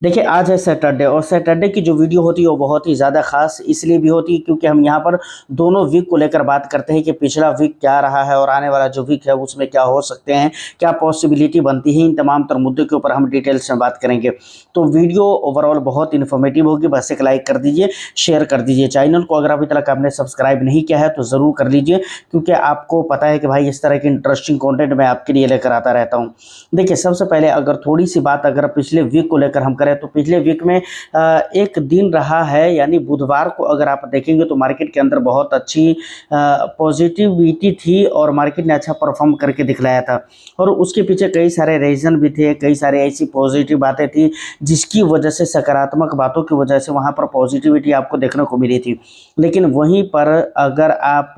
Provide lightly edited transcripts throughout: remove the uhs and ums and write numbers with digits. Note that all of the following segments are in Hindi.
देखिए, आज है सैटरडे और सैटरडे की जो वीडियो होती है वो बहुत ही ज़्यादा ख़ास इसलिए भी होती है क्योंकि हम यहाँ पर दोनों वीक को लेकर बात करते हैं कि पिछला वीक क्या रहा है और आने वाला जो वीक है उसमें क्या हो सकते हैं, क्या पॉसिबिलिटी बनती है। इन तमाम तर मुद्दों के ऊपर हम डिटेल्स में बात करेंगे। तो वीडियो ओवरऑल बहुत इन्फॉर्मेटिव होगी। बस एक लाइक कर दीजिए, शेयर कर दीजिए। चैनल को अगर अभी तक आपने सब्सक्राइब नहीं किया है तो ज़रूर कर लीजिए, क्योंकि आपको पता है कि भाई इस तरह की इंटरेस्टिंग कंटेंट मैं आपके लिए लेकर आता रहता हूँ। देखिए, सबसे पहले अगर थोड़ी सी बात अगर पिछले वीक को लेकर हम करें तो पिछले वीक में एक दिन रहा है, यानी बुधवार को अगर आप देखेंगे तो मार्केट के अंदर बहुत अच्छी पॉजिटिविटी थी और मार्केट ने अच्छा परफॉर्म करके दिखलाया था। और उसके पीछे कई सारे रीज़न भी थे, कई सारे ऐसी पॉजिटिव बातें थी जिसकी वजह से, सकारात्मक बातों की वजह से वहाँ पर पॉजिटिविटी आपको देखने को मिली थी। लेकिन वहीं पर अगर आप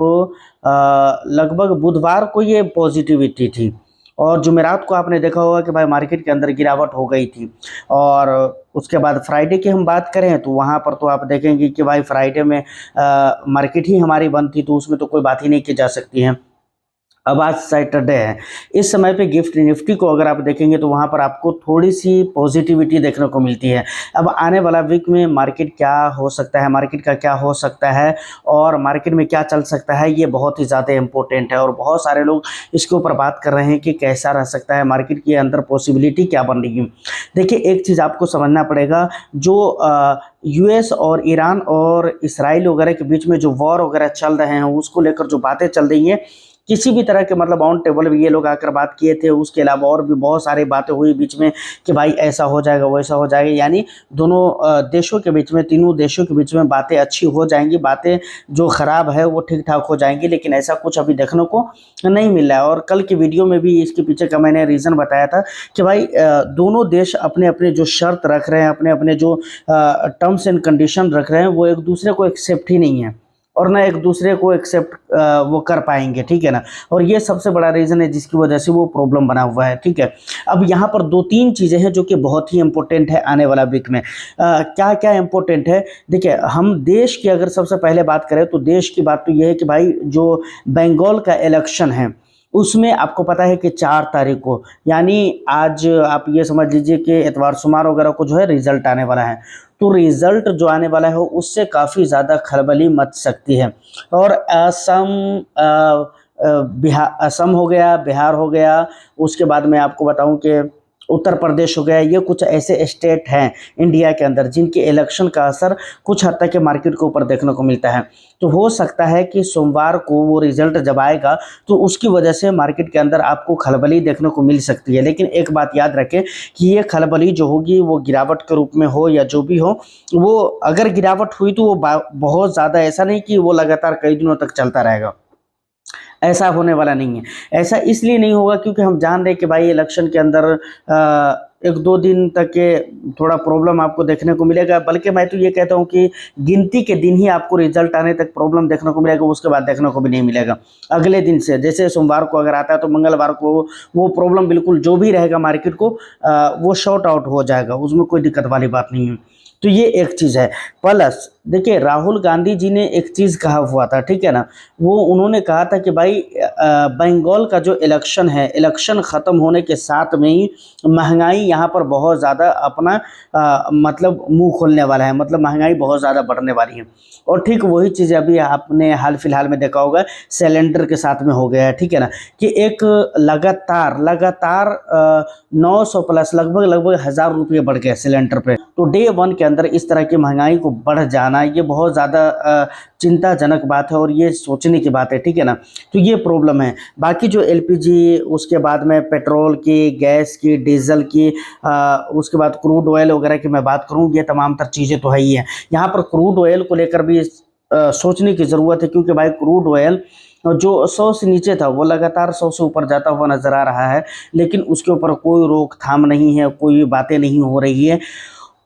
लगभग बुधवार को ये पॉजिटिविटी थी और जुमेरात को आपने देखा होगा कि भाई मार्केट के अंदर गिरावट हो गई थी। और उसके बाद फ्राइडे की हम बात करें तो वहाँ पर तो आप देखेंगे कि भाई फ्राइडे में मार्केट ही हमारी बंद थी, तो उसमें तो कोई बात ही नहीं की जा सकती है। अब आज सैटरडे है, इस समय पे गिफ्ट निफ्टी को अगर आप देखेंगे तो वहाँ पर आपको थोड़ी सी पॉजिटिविटी देखने को मिलती है। अब आने वाला वीक में मार्केट क्या हो सकता है, मार्केट का क्या हो सकता है और मार्केट में क्या चल सकता है, ये बहुत ही ज़्यादा इम्पोर्टेंट है और बहुत सारे लोग इसके ऊपर बात कर रहे हैं कि कैसा रह सकता है, मार्केट के अंदर पॉसिबिलिटी क्या बन रही है। देखिए, एक चीज़ आपको समझना पड़ेगा, जो यूएस और ईरान और इसराइल वगैरह के बीच में जो वॉर वगैरह चल रहे हैं उसको लेकर जो बातें चल रही हैं, किसी भी तरह के मतलब ऑन टेबल भी ये लोग आकर बात किए थे। उसके अलावा और भी बहुत सारी बातें हुई बीच में कि भाई ऐसा हो जाएगा, वैसा हो जाएगा, यानी दोनों देशों के बीच में, तीनों देशों के बीच में बातें अच्छी हो जाएंगी, बातें जो ख़राब है वो ठीक ठाक हो जाएंगी। लेकिन ऐसा कुछ अभी देखने को नहीं मिल रहा है। और कल की वीडियो में भी इसके पीछे का मैंने रीज़न बताया था कि भाई दोनों देश अपने अपने जो शर्त रख रहे हैं, अपने अपने जो टर्म्स एंड कंडीशन रख रहे हैं, वो एक दूसरे को एक्सेप्ट ही नहीं है और ना एक दूसरे को एक्सेप्ट वो कर पाएंगे, ठीक है ना। और ये सबसे बड़ा रीज़न है जिसकी वजह से वो प्रॉब्लम बना हुआ है, ठीक है। अब यहाँ पर दो तीन चीज़ें हैं जो कि बहुत ही इंपॉर्टेंट है आने वाला वीक में। क्या क्या इंपॉर्टेंट है, देखिए, हम देश की अगर सबसे पहले बात करें तो देश की बात तो ये है कि भाई जो बंगाल का इलेक्शन है उसमें आपको पता है कि 4 तारीख को, यानी आज आप ये समझ लीजिए कि इतवार शुमार वगैरह को जो है रिजल्ट आने वाला है। तो रिजल्ट जो आने वाला है उससे काफ़ी ज़्यादा खलबली मच सकती है। और असम हो गया, बिहार हो गया, उसके बाद मैं आपको बताऊं कि उत्तर प्रदेश हो गया, ये कुछ ऐसे स्टेट हैं इंडिया के अंदर जिनके इलेक्शन का असर कुछ हद तक के मार्केट के ऊपर देखने को मिलता है। तो हो सकता है कि सोमवार को वो रिजल्ट जब आएगा तो उसकी वजह से मार्केट के अंदर आपको खलबली देखने को मिल सकती है। लेकिन एक बात याद रखें कि ये खलबली जो होगी वो गिरावट के रूप में हो या जो भी हो, वो अगर गिरावट हुई तो वो बहुत ज़्यादा, ऐसा नहीं कि वो लगातार कई दिनों तक चलता रहेगा, ऐसा होने वाला नहीं है। ऐसा इसलिए नहीं होगा क्योंकि हम जान रहे हैं कि भाई इलेक्शन के अंदर एक दो दिन तक के थोड़ा प्रॉब्लम आपको देखने को मिलेगा। बल्कि मैं तो ये कहता हूँ कि गिनती के दिन ही आपको रिजल्ट आने तक प्रॉब्लम देखने को मिलेगा, उसके बाद देखने को भी नहीं मिलेगा। अगले दिन से, जैसे सोमवार को अगर आता है तो मंगलवार को वो प्रॉब्लम बिल्कुल जो भी रहेगा मार्केट को वो शॉर्ट आउट हो जाएगा, उसमें कोई दिक्कत वाली बात नहीं है। तो ये एक चीज़ है। प्लस देखिए, राहुल गांधी जी ने एक चीज़ कहा हुआ था, ठीक है ना, वो उन्होंने कहा था कि भाई बंगाल का जो इलेक्शन है, इलेक्शन ख़त्म होने के साथ में ही महंगाई यहाँ पर बहुत ज़्यादा अपना मतलब मुंह खोलने वाला है, मतलब महंगाई बहुत ज़्यादा बढ़ने वाली है। और ठीक वही चीज़ अभी आपने हाल फिलहाल में देखा होगा सिलेंडर के साथ में हो गया है, ठीक है ना, कि एक लगातार 900 प्लस लगभग 1000 रुपये बढ़ गए सिलेंडर पे। तो डे वन के अंदर इस तरह की महंगाई को बढ़ जाना ये बहुत ज़्यादा चिंताजनक बात है और ये सोचने की बात है, ठीक है ना। तो ये प्रॉब्लम है। बाकी जो एलपीजी, उसके बाद में पेट्रोल की, गैस की, डीजल की, उसके बाद क्रूड ऑयल वगैरह की मैं बात करूँ, ये तमाम तर चीज़ें तो है ही हैं। यहाँ पर क्रूड ऑयल को लेकर भी सोचने की ज़रूरत है, क्योंकि भाई क्रूड ऑयल जो 100 से नीचे था वो लगातार 100 से ऊपर जाता हुआ नज़र आ रहा है, लेकिन उसके ऊपर कोई रोकथाम नहीं है, कोई बातें नहीं हो रही है।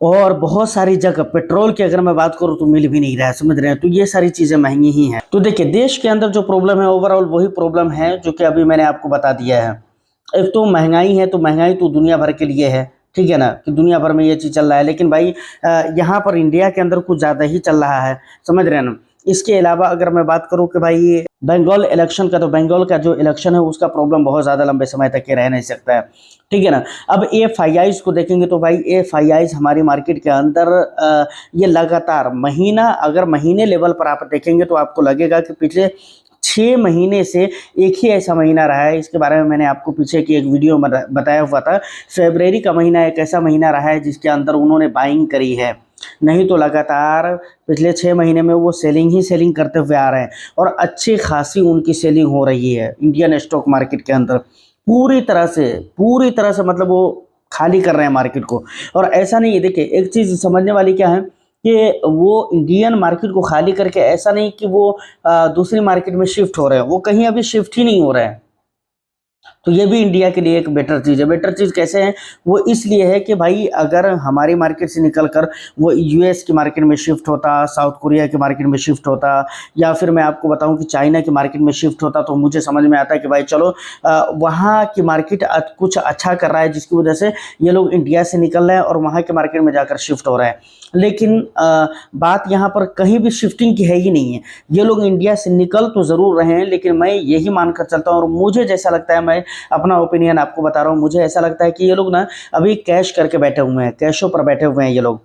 और बहुत सारी जगह पेट्रोल की अगर मैं बात करूँ तो मिल भी नहीं रहा है, समझ रहे हैं। तो ये सारी चीज़ें महंगी ही हैं। तो देखिए, देश के अंदर जो प्रॉब्लम है ओवरऑल वही प्रॉब्लम है जो कि अभी मैंने आपको बता दिया है। एक तो महंगाई है, तो महंगाई तो दुनिया भर के लिए है, ठीक है ना, कि दुनिया भर में ये चीज़ चल रहा है। लेकिन भाई यहाँ पर इंडिया के अंदर कुछ ज़्यादा ही चल रहा है, समझ रहे हैं ना। इसके अलावा अगर मैं बात करूँ कि भाई बंगाल इलेक्शन का, तो बंगाल का जो इलेक्शन है उसका प्रॉब्लम बहुत ज़्यादा लंबे समय तक के रह नहीं सकता है, ठीक है ना। अब एफआईआईज को देखेंगे तो भाई एफआईआईज हमारी मार्केट के अंदर ये लगातार महीना, अगर महीने लेवल पर आप देखेंगे तो आपको लगेगा कि पिछले 6 महीने से एक ही ऐसा महीना रहा है। इसके बारे में मैंने आपको पीछे की एक वीडियो में बताया हुआ था। फरवरी का महीना एक ऐसा महीना रहा है जिसके अंदर उन्होंने बाइंग करी है, नहीं तो लगातार पिछले 6 महीने में वो सेलिंग ही सेलिंग करते हुए आ रहे हैं और अच्छी खासी उनकी सेलिंग हो रही है इंडियन स्टॉक मार्केट के अंदर पूरी तरह से मतलब वो खाली कर रहे हैं मार्केट को। और ऐसा नहीं है, देखिए एक चीज़ समझने वाली क्या है कि वो इंडियन मार्केट को खाली करके ऐसा नहीं कि वो दूसरी मार्केट में शिफ्ट हो रहे हैं, वो कहीं अभी शिफ्ट ही नहीं हो रहे हैं। तो ये भी इंडिया के लिए एक बेटर चीज़ है। बेटर चीज़ कैसे है, वो इसलिए है कि भाई अगर हमारी मार्केट से निकलकर वो यूएस की मार्केट में शिफ्ट होता, साउथ कोरिया की मार्केट में शिफ्ट होता, या फिर मैं आपको बताऊं कि चाइना की मार्केट में शिफ्ट होता, तो मुझे समझ में आता कि भाई चलो वहाँ की मार्केट कुछ अच्छा कर रहा है जिसकी वजह से ये लोग इंडिया से निकल रहे हैं और वहाँ के मार्केट में जाकर शिफ्ट हो रहे हैं। लेकिन बात यहाँ पर कहीं भी शिफ्टिंग की है ही नहीं है। ये लोग इंडिया से निकल तो ज़रूर रहे हैं, लेकिन मैं यही मानकर चलता हूँ और मुझे जैसा लगता है, मैं अपना ओपिनियन आपको बता रहा हूँ, मुझे ऐसा लगता है कि ये लोग ना अभी कैश करके बैठे हुए हैं, कैशों पर बैठे हुए हैं ये लोग,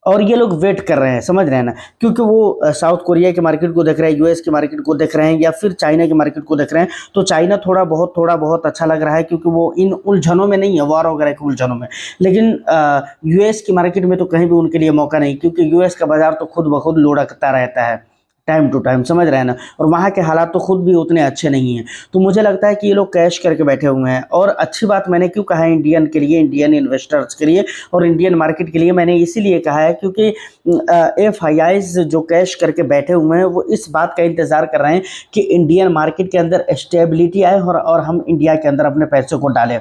और ये लोग वेट कर रहे हैं, समझ रहे हैं ना। क्योंकि वो साउथ कोरिया की मार्केट को देख रहे हैं, यूएस की मार्केट को देख रहे हैं, या फिर चाइना की मार्केट को देख रहे हैं। तो चाइना थोड़ा बहुत अच्छा लग रहा है क्योंकि वो इन उलझनों में नहीं है, वार वगैरह के उलझनों में। लेकिन यूएस की मार्केट में तो कहीं भी उनके लिए मौका नहीं, क्योंकि यूएस का बाजार तो खुद ब खुद लुढ़कता रहता है टाइम टू टाइम, समझ रहे हैं ना। और वहाँ के हालात तो खुद भी उतने अच्छे नहीं हैं। तो मुझे लगता है कि ये लोग कैश करके बैठे हुए हैं। और अच्छी बात मैंने क्यों कहा है इंडियन के लिए, इंडियन इन्वेस्टर्स के लिए और इंडियन मार्केट के लिए, मैंने इसीलिए कहा है क्योंकि एफआईआईज जो कैश करके बैठे हुए हैं वो इस बात का इंतज़ार कर रहे हैं कि इंडियन मार्केट के अंदर स्टेबिलिटी आए और हम इंडिया के अंदर अपने पैसों को डालें,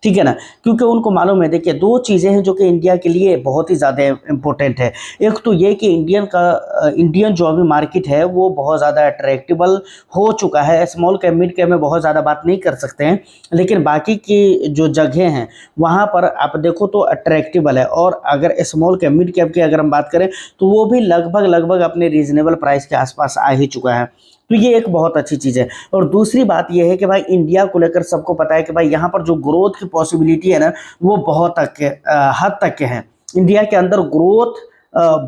ठीक है ना। क्योंकि उनको मालूम है, देखिए 2 चीज़ें हैं जो कि इंडिया के लिए बहुत ही ज़्यादा इम्पोर्टेंट है। एक तो ये कि इंडियन जो अभी मार्केट है वो बहुत ज़्यादा अट्रैक्टिबल हो चुका है। स्मॉल कैप मिड कैप में बहुत ज़्यादा बात नहीं कर सकते हैं, लेकिन बाकी की जो जगह हैं वहाँ पर आप देखो तो अट्रैक्टिबल है। और अगर स्मॉल कैप मिड कैप की अगर हम बात करें तो वो भी लगभग अपने रीजनेबल प्राइस के आसपास आ ही चुका है। तो ये एक बहुत अच्छी चीज़ है। और दूसरी बात ये है कि भाई इंडिया को लेकर सबको पता है कि भाई यहाँ पर जो ग्रोथ की पॉसिबिलिटी है ना वो बहुत हद तक के हैं। इंडिया के अंदर ग्रोथ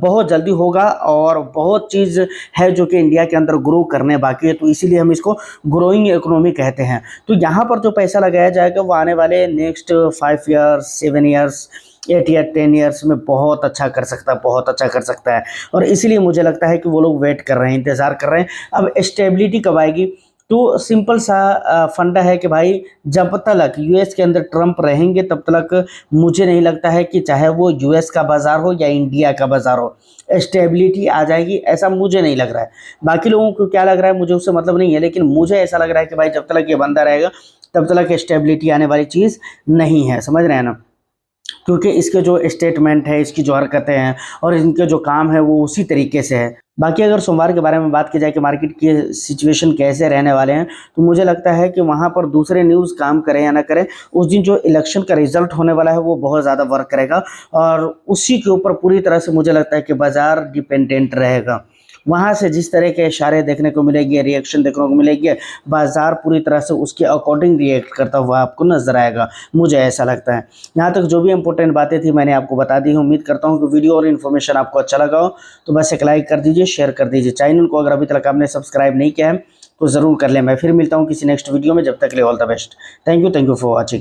बहुत जल्दी होगा और बहुत चीज़ है जो कि इंडिया के अंदर ग्रो करने बाकी है। तो इसीलिए हम इसको ग्रोइंग इकोनॉमी कहते हैं। तो यहाँ पर जो पैसा लगाया जाएगा वो आने वाले नेक्स्ट 5 ईयर्स, 7 ईयर्स, 8 या 10 ईयर्स में बहुत अच्छा कर सकता है। और इसीलिए मुझे लगता है कि वो लोग वेट कर रहे हैं, इंतज़ार कर रहे हैं। अब स्टेबिलिटी कब आएगी, तो सिंपल सा फंडा है कि भाई जब तक यूएस के अंदर ट्रंप रहेंगे तब तक मुझे नहीं लगता है कि चाहे वो यूएस का बाज़ार हो या इंडिया का बाज़ार हो, स्टेबिलिटी आ जाएगी, ऐसा मुझे नहीं लग रहा है। बाकी लोगों को क्या लग रहा है मुझे उससे मतलब नहीं है, लेकिन मुझे ऐसा लग रहा है कि भाई जब तक ये बंदा रहेगा तब तक स्टेबिलिटी आने वाली चीज़ नहीं है, समझ रहे हैं ना। क्योंकि इसके जो स्टेटमेंट है, इसकी जो हरकतें हैं और इनके जो काम है वो उसी तरीके से है। बाकी अगर सोमवार के बारे में बात की जाए कि मार्केट के सिचुएशन कैसे रहने वाले हैं, तो मुझे लगता है कि वहाँ पर दूसरे न्यूज़ काम करें या ना करें, उस दिन जो इलेक्शन का रिजल्ट होने वाला है वो बहुत ज़्यादा वर्क करेगा और उसी के ऊपर पूरी तरह से मुझे लगता है कि बाज़ार डिपेंडेंट रहेगा। वहाँ से जिस तरह के इशारे देखने को मिलेंगे, रिएक्शन देखने को मिलेगी, बाज़ार पूरी तरह से उसके अकॉर्डिंग रिएक्ट करता हुआ आपको नज़र आएगा, मुझे ऐसा लगता है। यहाँ तक जो भी इंपॉर्टेंट बातें थी मैंने आपको बता दी। उम्मीद करता हूँ कि वीडियो और इन्फॉर्मेशन आपको अच्छा लगा हो, तो बस एक लाइक कर दीजिए, शेयर कर दीजिए। चैनल को अगर अभी तक आपने सब्सक्राइब नहीं किया है तो ज़रूर कर लें। मैं फिर मिलता हूँ किसी नेक्स्ट वीडियो में, जब तक के लिए all the best. Thank you for watching.